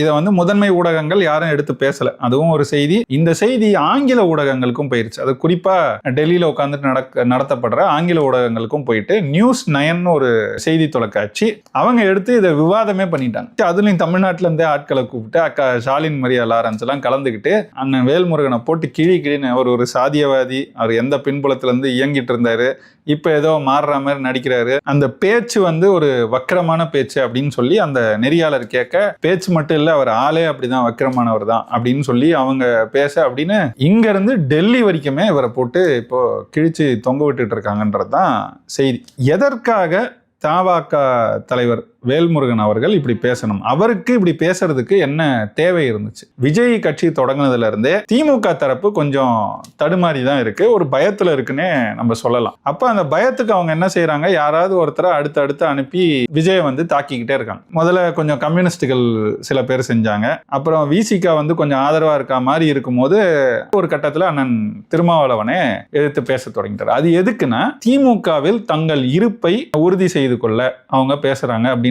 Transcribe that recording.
இதை வந்து முதன்மை ஊடகங்கள் யாரும் எடுத்து பேசல. அதுவும் ஒரு செய்தி. இந்த செய்தி ஆங்கில ஊடகங்களுக்கும் போயிருச்சு. அது குறிப்பா டெல்லியில உட்கார்ந்துட்டு நடத்தப்படுற ஆங்கில ஊடகங்களுக்கும் போயிட்டு நியூஸ் 9 ஒரு செய்தி தொலைக்காட்சி அவங்க எடுத்து இதை விவாதமே பண்ணிட்டாங்க. அதுலயும் தமிழ்நாட்டில இருந்தே ஆட்களை கூப்பிட்டு அக்கா ஷாலின் மரியா லாரன்ஸ் எல்லாம் கலந்துக்கிட்டு அண்ணன் வேல்முருகனை போட்டு கிழின்னு அவர் ஒரு சாதியவாதி, அவர் எந்த பின்புலத்துல இருந்து இயங்கிட்டு இருந்தாரு, இப்ப ஏதோ மாறுற மாதிரி நடிக்கிறாரு, அந்த பேச்சு வந்து ஒரு வக்கரமான பேச்சு அப்படின்னு சொல்லி அந்த நெறியாளர் கேட்க, பேச்சு மட்டும் இல்ல அவர் ஆளே அப்படிதான் வக்கரமானவர் தான் அப்படின்னு சொல்லி அவங்க பேச அப்படின்னு இங்க இருந்து டெல்லி வரைக்குமே இவரை போட்டு இப்போ கிழிச்சு தொங்க விட்டுட்டு இருக்காங்கன்றதுதான் செய்தி. எதற்காக தமாக தலைவர் வேல்முருகன் அவர்கள் இப்படி பேசணும்? அவருக்கு இப்படி பேசுறதுக்கு என்ன தேவை இருந்துச்சு? விஜய் கட்சி தொடங்கினதுல இருந்தே திமுக தரப்பு கொஞ்சம் தடுமாறி தான் இருக்கு, ஒரு பயத்துல இருக்குன்னே நம்ம சொல்லலாம். அப்ப அந்த பயத்துக்கு அவங்க என்ன செய்யறாங்க, யாராவது ஒருத்தரை அடுத்து அனுப்பி விஜயை வந்து தாக்கிக்கிட்டே இருக்காங்க. முதல்ல கொஞ்சம் கம்யூனிஸ்டுகள் சில பேர் செஞ்சாங்க, அப்புறம் விசிகா வந்து கொஞ்சம் ஆதரவா இருக்க மாதிரி இருக்கும்போது ஒரு கட்டத்துல அண்ணன் திருமாவளவனே எதிர்த்து பேச தொடங்கிட்டார். அது எதுக்குன்னா திமுகவில் தங்கள் இருப்பை உறுதி செய்து கொள்ள அவங்க பேசுறாங்க அப்படின்றதான்